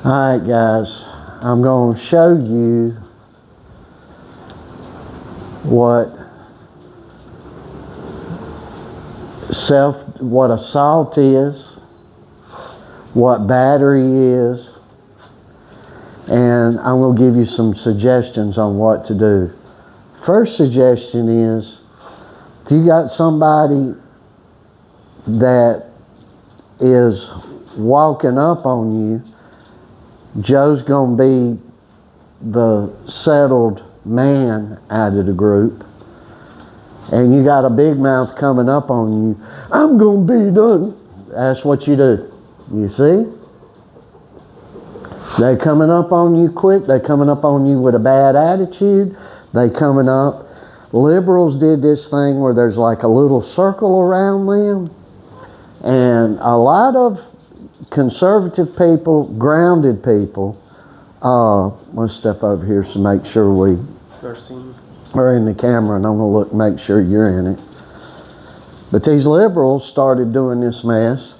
Alright guys, I'm going to show you what assault is, what battery is, and I'm going to give you some suggestions on what to do. First suggestion is, if you got somebody that is walking up on you, Joe's going to be the settled man out of the group, and you got a big mouth coming up on you, I'm going to be done. That's what you do. You see? They coming up on you quick. They coming up on you with a bad attitude. They coming up. Liberals did this thing where there's like a little circle around them, and a lot of conservative people, grounded people, let's step over here to make sure we are in the camera, and I'm going to look, make sure you're in it. But these liberals started doing this mess.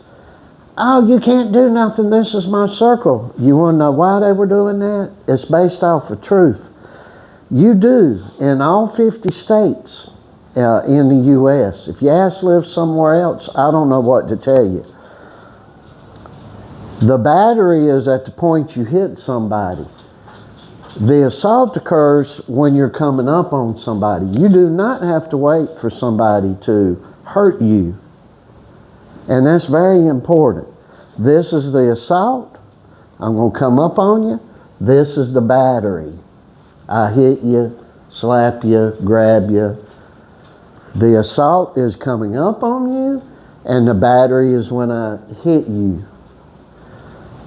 Oh, you can't do nothing, this is my circle. You want to know why they were doing that? It's based off of truth. You do in all 50 states in the U.S. If you ask to live somewhere else, I don't know what to tell you. The battery is at the point you hit somebody. The assault occurs when you're coming up on somebody. You do not have to wait for somebody to hurt you. And that's very important. This is the assault. I'm going to come up on you. This is the battery. I hit you, slap you, grab you. The assault is coming up on you, and the battery is when I hit you.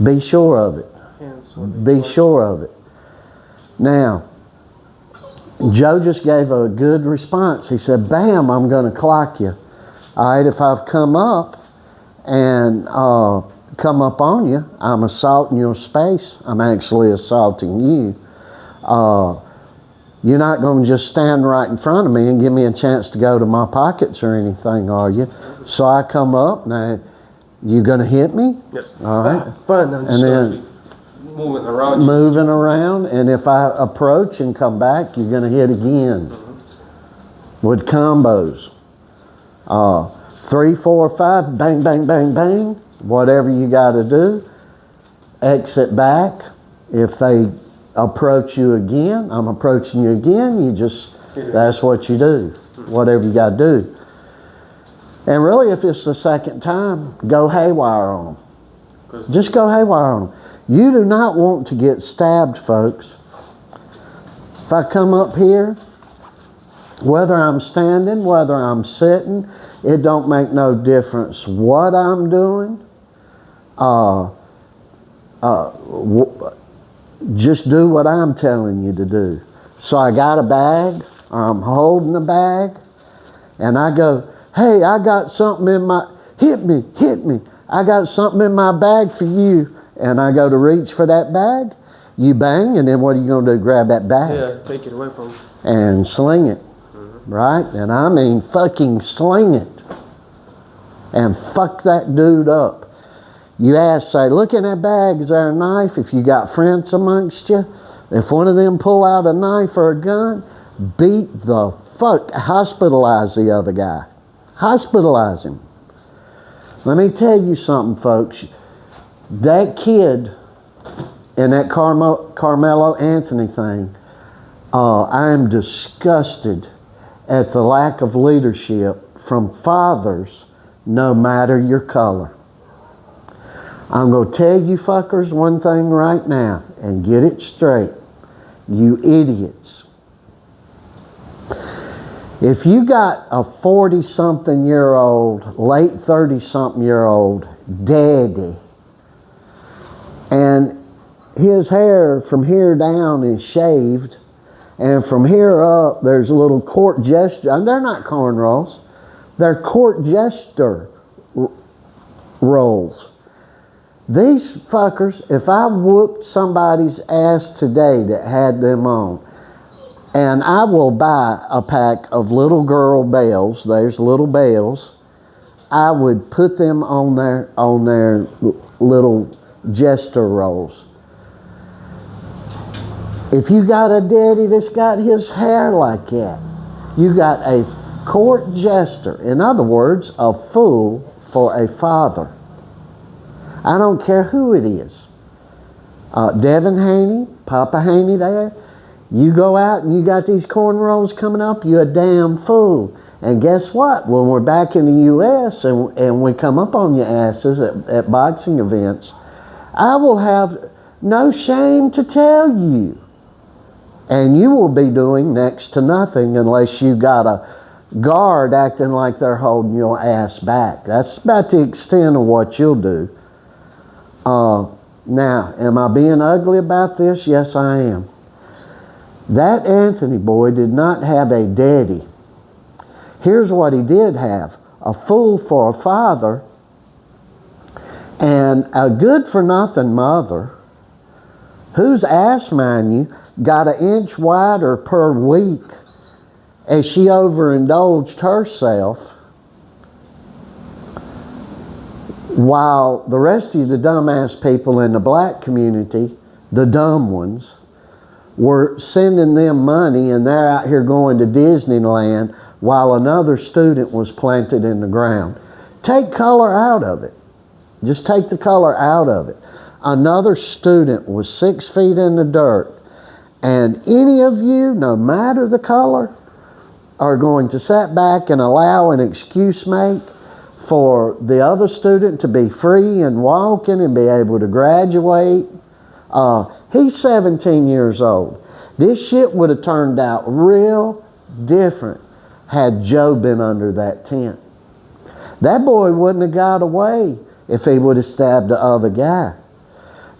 Be sure of it. Be sure of it. Now, Joe just gave a good response. He said, bam, I'm going to clock you. All right, if I've come up and come up on you, I'm assaulting your space. I'm actually assaulting you. You're not going to just stand right in front of me and give me a chance to go to my pockets or anything, are you? So I come up. Now, you going to hit me? Yes. All right. And then moving around. And if I approach and come back, you're going to hit again. With combos. 3, 4, 5, bang, bang, bang, bang. Whatever you got to do. Exit back. If they approach you again, I'm approaching you again, that's what you do. Whatever you got to do. And really, if it's the second time, go haywire on them. Just go haywire on them. You do not want to get stabbed, folks. If I come up here, whether I'm standing, whether I'm sitting, it don't make no difference what I'm doing. Just do what I'm telling you to do. So I got a bag, or I'm holding a bag, and I go, hey, I got something in my, hit me. I got something in my bag for you. And I go to reach for that bag, you bang, and then what are you going to do? Grab that bag. Yeah, take it away from him. And sling it, right? And I mean fucking sling it. And fuck that dude up. You ask, say, look in that bag, is there a knife? If you got friends amongst you, if one of them pull out a knife or a gun, beat the fuck, hospitalize the other guy. Hospitalize him. Let me tell you something, folks. That kid in that Karmelo Anthony thing, I am disgusted at the lack of leadership from fathers, no matter your color. I'm going to tell you fuckers one thing right now, and get it straight. You idiots. If you got a 40-something-year-old, late 30-something-year-old daddy, and his hair from here down is shaved, and from here up there's a little court gesture, and they're not cornrows, they're court gesture rolls. These fuckers, if I whooped somebody's ass today that had them on, and I will buy a pack of little girl bells, there's little bells, I would put them on their little gesture rolls. If you got a daddy that's got his hair like that, you got a court jester. In other words, a fool for a father. I don't care who it is. Devin Haney, Papa Haney there, you go out and you got these cornrows coming up, you're a damn fool. And guess what? When we're back in the U.S. and we come up on your asses at boxing events, I will have no shame to tell you. And you will be doing next to nothing unless you got a guard acting like they're holding your ass back. That's about the extent of what you'll do. Now, am I being ugly about this? Yes, I am. That Anthony boy did not have a daddy. Here's what he did have: a fool for a father and a good-for-nothing mother whose ass, mind you, got an inch wider per week as she overindulged herself, while the rest of the dumbass people in the black community, the dumb ones, were sending them money and they're out here going to Disneyland while another student was planted in the ground. Take color out of it. Just take the color out of it. Another student was 6 feet in the dirt, and any of you, no matter the color, are going to sit back and allow an excuse make for the other student to be free and walking and be able to graduate. He's 17 years old. This shit would have turned out real different had Joe been under that tent. That boy wouldn't have got away if he would have stabbed the other guy.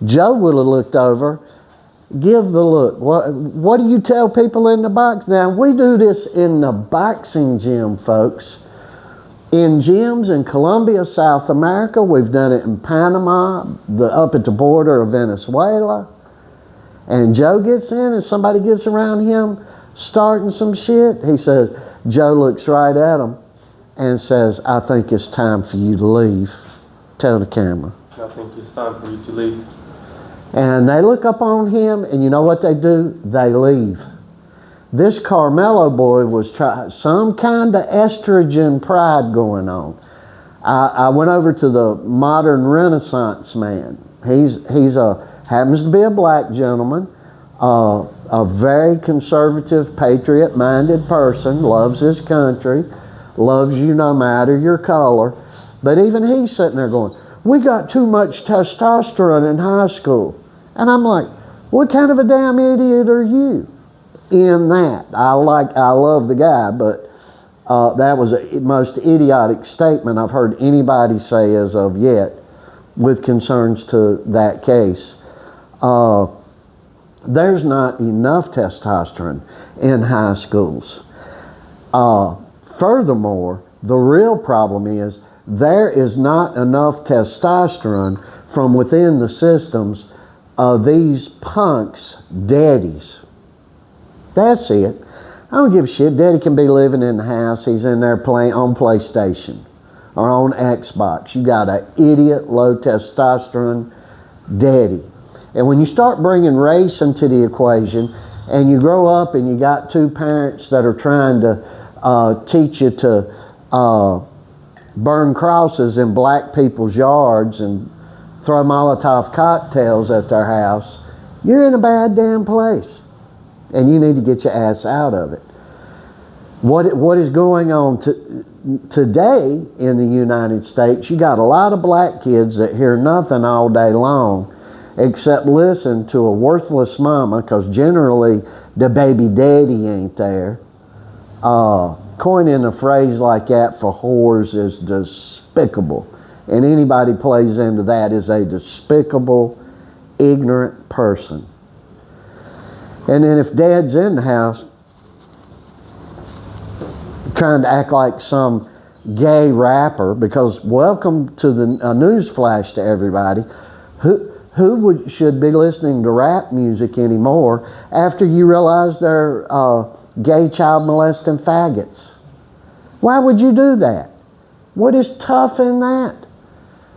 Joe would have looked over, give the look. What do you tell people in the box? Now, we do this in the boxing gym, folks. In gyms in Colombia, South America. We've done it in Panama, up at the border of Venezuela. And Joe gets in and somebody gets around him starting some shit. He says, Joe looks right at him and says, I think it's time for you to leave. Tell the camera. I think it's time for you to leave. And they look up on him, and you know what they do? They leave. This Karmelo boy was trying some kind of estrogen pride going on. I went over to the modern Renaissance man. He's happens to be a black gentleman, a very conservative, patriot-minded person, loves his country, loves you no matter your color. But even he's sitting there going, we got too much testosterone in high school. And I'm like, what kind of a damn idiot are you in that? I love the guy, but that was the most idiotic statement I've heard anybody say as of yet with concerns to that case. There's not enough testosterone in high schools. Furthermore, the real problem is there is not enough testosterone from within the systems of these punks' daddies. That's it. I don't give a shit. Daddy can be living in the house. He's in there playing on PlayStation or on Xbox. You got an idiot, low testosterone daddy. And when you start bringing race into the equation and you grow up and you got two parents that are trying to teach you to burn crosses in black people's yards and throw Molotov cocktails at their house, you're in a bad damn place. And you need to get your ass out of it. What is going on today in the United States, you got a lot of black kids that hear nothing all day long except listen to a worthless mama, because generally the baby daddy ain't there. Coining a phrase like that for whores is despicable. And anybody plays into that is a despicable, ignorant person. And then if dad's in the house trying to act like some gay rapper, because welcome to the news flash to everybody, who should be listening to rap music anymore after you realize they're gay child molesting faggots? Why would you do that? What is tough in that?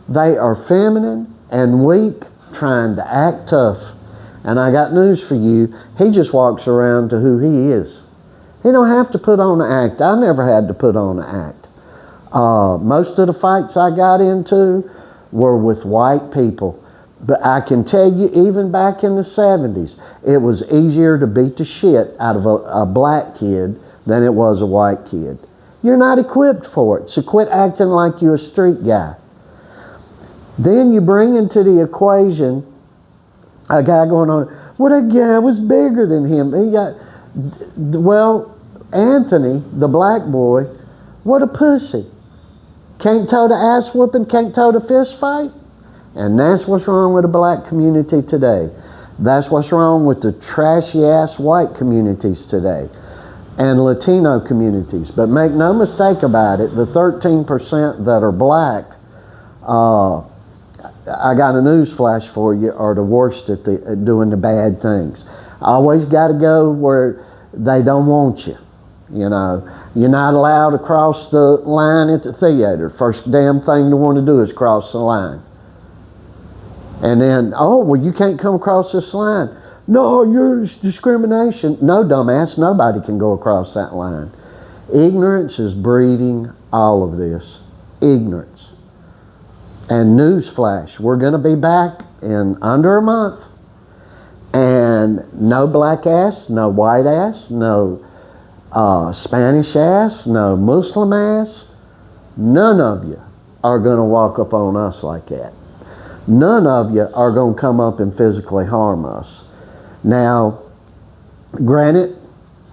They are feminine and weak, trying to act tough. And I got news for you. He just walks around to who he is. He don't have to put on an act. I never had to put on an act. Most of the fights I got into were with white people. But I can tell you, even back in the 70s, it was easier to beat the shit out of a black kid than it was a white kid. You're not equipped for it, so quit acting like you're a street guy. Then you bring into the equation a guy going on, well, that guy was bigger than him. Well, Anthony, the black boy, what a pussy. Can't toe the ass whooping, can't toe the fist fight. And that's what's wrong with the black community today. That's what's wrong with the trashy ass white communities today and Latino communities. But make no mistake about it, the 13% that are black, I got a news flash for you, are the worst at doing the bad things. Always got to go where they don't want you. You know, you're not allowed to cross the line at the theater. First damn thing you want to do is cross the line. And then, oh, well, you can't come across this line. No, you're discrimination. No, dumbass, nobody can go across that line. Ignorance is breeding all of this. Ignorance. And newsflash, we're going to be back in under a month. And no black ass, no white ass, no Spanish ass, no Muslim ass. None of you are going to walk up on us like that. None of you are going to come up and physically harm us. Now, granted,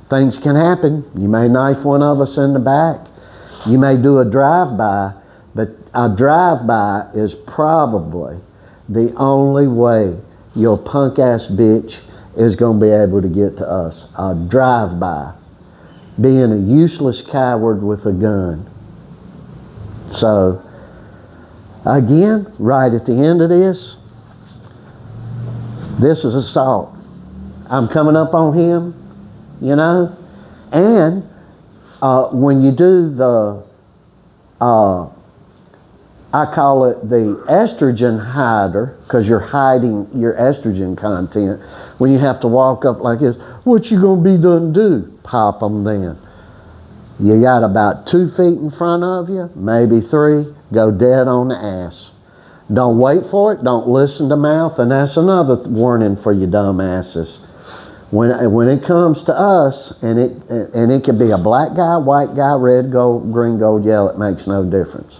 things can happen. You may knife one of us in the back. You may do a drive-by, but a drive-by is probably the only way your punk-ass bitch is going to be able to get to us. A drive-by. Being a useless coward with a gun. So, again, right at the end of this is assault. I'm coming up on him, you know, and when you do the, I call it the estrogen hider, because you're hiding your estrogen content, when you have to walk up like this, what you gonna be done do? Pop them then. You got about 2 feet in front of you, maybe 3, go dead on the ass. Don't wait for it, don't listen to mouth, and that's another warning for you dumbasses. When it comes to us, and it could be a black guy, white guy, red, gold, green, gold, yellow, it makes no difference.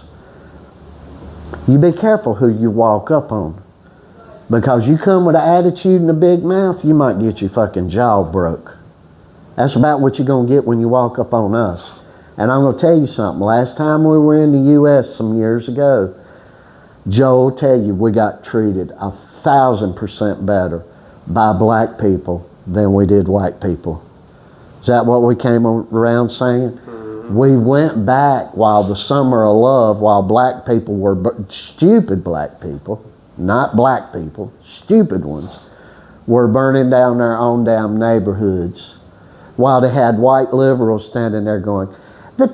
You be careful who you walk up on. Because you come with an attitude and a big mouth, you might get your fucking jaw broke. That's about what you're going to get when you walk up on us. And I'm going to tell you something. Last time we were in the U.S. some years ago, Joe will tell you we got treated 1,000% better by black people than we did white people. Is that what we came around saying? Mm-hmm. We went back while the summer of love, while black people were, stupid black people, not black people, stupid ones, were burning down their own damn neighborhoods, while they had white liberals standing there going, the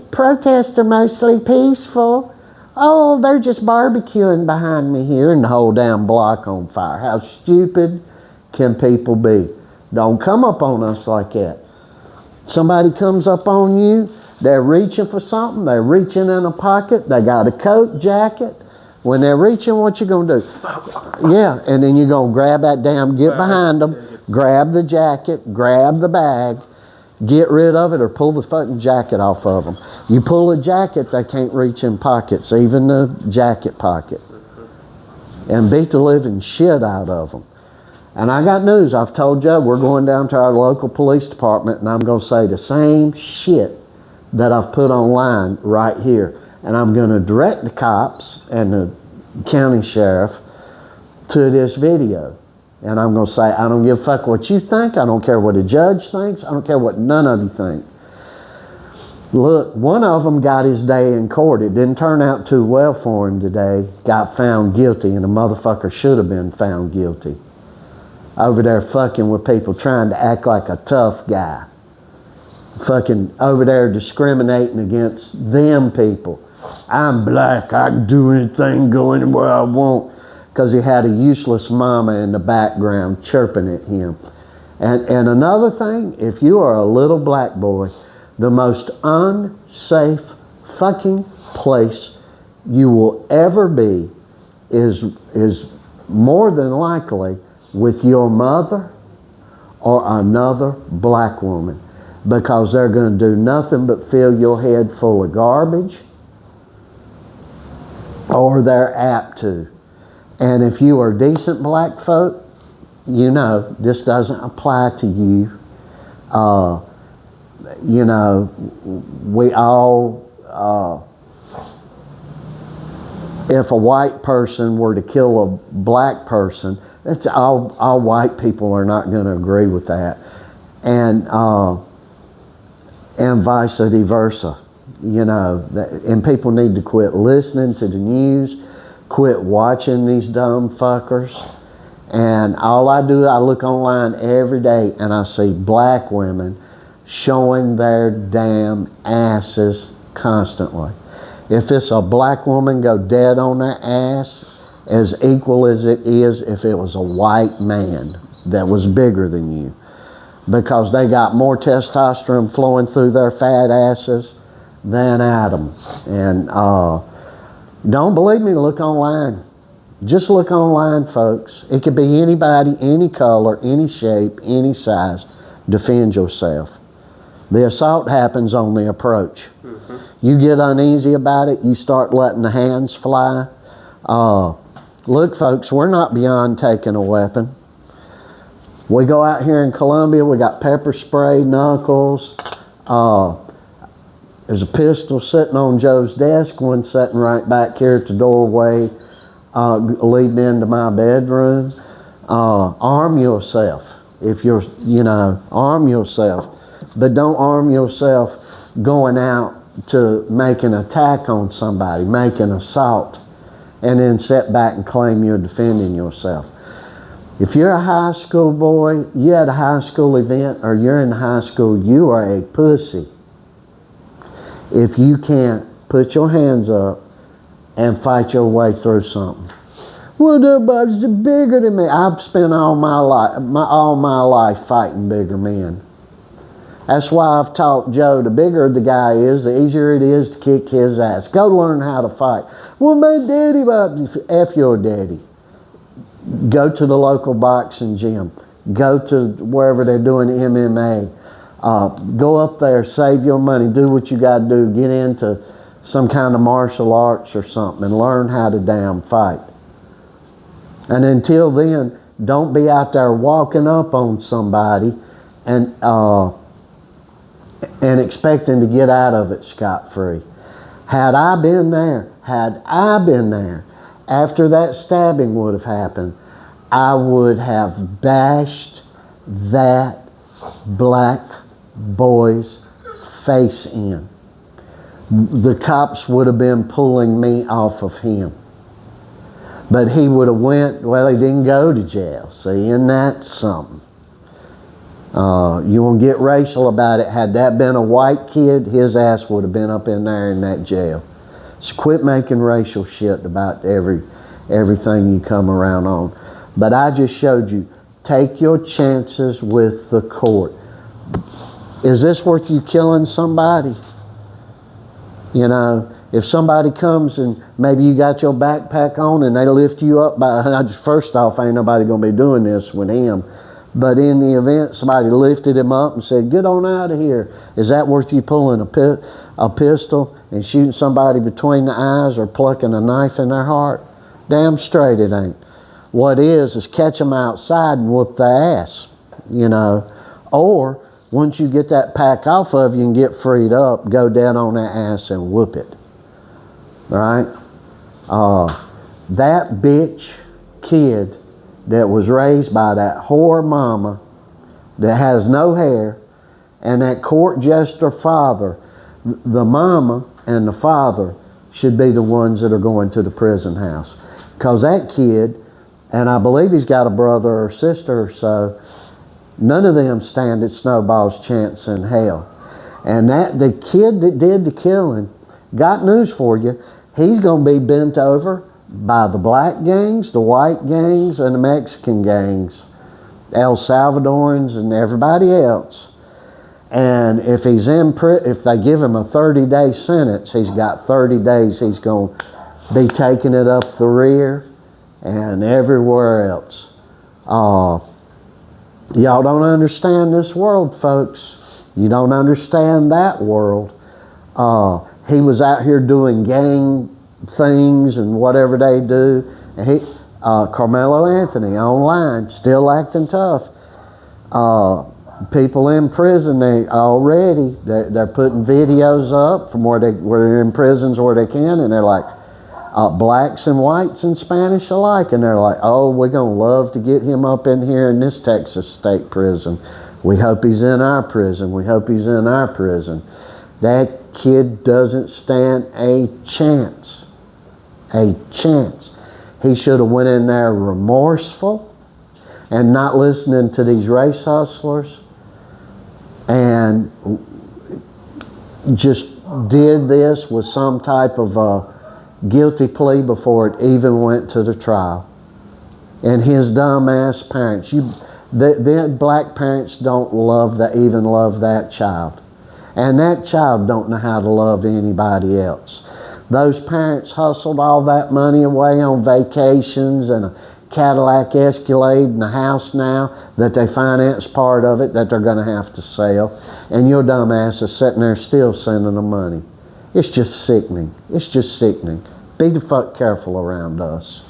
protests are mostly peaceful. Oh, they're just barbecuing behind me here, and the whole damn block on fire. How stupid can people be? Don't come up on us like that. Somebody comes up on you, they're reaching for something, they're reaching in a pocket, they got a coat, jacket. When they're reaching, what you gonna do? Yeah, and then you're gonna grab that damn, get behind them, grab the jacket, grab the bag, get rid of it, or pull the fucking jacket off of them. You pull a jacket, they can't reach in pockets, even the jacket pocket. And beat the living shit out of them. And I got news. I've told Joe we're going down to our local police department, and I'm going to say the same shit that I've put online right here. And I'm going to direct the cops and the county sheriff to this video. And I'm going to say, I don't give a fuck what you think. I don't care what a judge thinks. I don't care what none of you think. Look, one of them got his day in court. It didn't turn out too well for him today. Got found guilty, and the motherfucker should have been found guilty. Over there fucking with people, trying to act like a tough guy. Fucking over there discriminating against them people. I'm black, I can do anything, go anywhere I want. because he had a useless mama in the background chirping at him. And another thing, if you are a little black boy, the most unsafe fucking place you will ever be is more than likely with your mother or another black woman, because they're going to do nothing but fill your head full of garbage, or they're apt to. And if you are decent black folk, you know this doesn't apply to you. You know, we all, if a white person were to kill a black person, it's all white people are not going to agree with that, and vice versa. You know, and people need to quit listening to the news, quit watching these dumb fuckers. And all I do, I look online every day and I see black women showing their damn asses constantly. If it's a black woman, go dead on their ass as equal as it is if it was a white man that was bigger than you, because they got more testosterone flowing through their fat asses than Adam. And don't believe me, look online. Just look online, folks. It could be anybody, any color, any shape, any size. Defend yourself. The assault happens on the approach. You get uneasy about it, you start letting the hands fly. Look, folks, we're not beyond taking a weapon. We go out here in Columbia, we got pepper spray, knuckles. There's a pistol sitting on Joe's desk, one sitting right back here at the doorway leading into my bedroom. Arm yourself. If you're, you know, arm yourself. But don't arm yourself going out to make an attack on somebody, make an assault, and then sit back and claim you're defending yourself. If you're a high school boy, you had a high school event, or you're in high school, you are a pussy if you can't put your hands up and fight your way through something. Well, nobody's bigger than me. I've spent all my life fighting bigger men. That's why I've taught Joe, the bigger the guy is, the easier it is to kick his ass. Go learn how to fight. Well, my daddy, F your daddy. Go to the local boxing gym. Go to wherever they're doing MMA. Go up there, save your money, do what you got to do, get into some kind of martial arts or something and learn how to damn fight. And until then, don't be out there walking up on somebody and expecting to get out of it scot-free. Had I been there, after that stabbing would have happened, I would have bashed that black boy's face in. The cops would have been pulling me off of him. But he would have went, well, he didn't go to jail. See, and that's something. You won't get racial about it. Had that been a white kid, his ass would have been up in there in that jail. So quit making racial shit about everything you come around on. But I just showed you, take your chances with the court. Is this worth you killing somebody? You know, if somebody comes and maybe you got your backpack on and they lift you up first off, ain't nobody going to be doing this with him. But in the event somebody lifted him up and said, get on out of here, is that worth you pulling a pistol and shooting somebody between the eyes or plucking a knife in their heart? Damn straight it ain't. What is catch them outside and whoop their ass, you know. Or once you get that pack off of you and get freed up, go down on that ass and whoop it. Right? That bitch kid that was raised by that whore mama that has no hair, and that court jester father, the mama and the father should be the ones that are going to the prison house. Because that kid, and I believe he's got a brother or sister or so, none of them stand at Snowball's chance in hell. And the kid that did the killing, got news for you, he's going to be bent over by the black gangs, the white gangs, and the Mexican gangs, El Salvadorans and everybody else. And if he's if they give him a 30-day sentence, he's got 30 days. He's going to be taking it up the rear and everywhere else. Y'all don't understand this world, folks. You don't understand that world. He was out here doing gang things and whatever they do. And Karmelo Anthony online, still acting tough. People in prison, they're putting videos up from where they're in prisons where they can, and they're like, blacks and whites and Spanish alike, and they're like, oh, we're gonna love to get him up in here in this Texas state prison. We hope he's in our prison. We hope he's in our prison. That kid doesn't stand a chance. A chance. He should have went in there remorseful and not listening to these race hustlers, and just did this with some type of a guilty plea before it even went to the trial. And his dumbass parents, the black parents don't even love that child. And that child don't know how to love anybody else. Those parents hustled all that money away on vacations and a Cadillac Escalade and a house now that they finance part of it that they're going to have to sell. And your dumb ass is sitting there still sending them money. It's just sickening. It's just sickening. Be the fuck careful around us.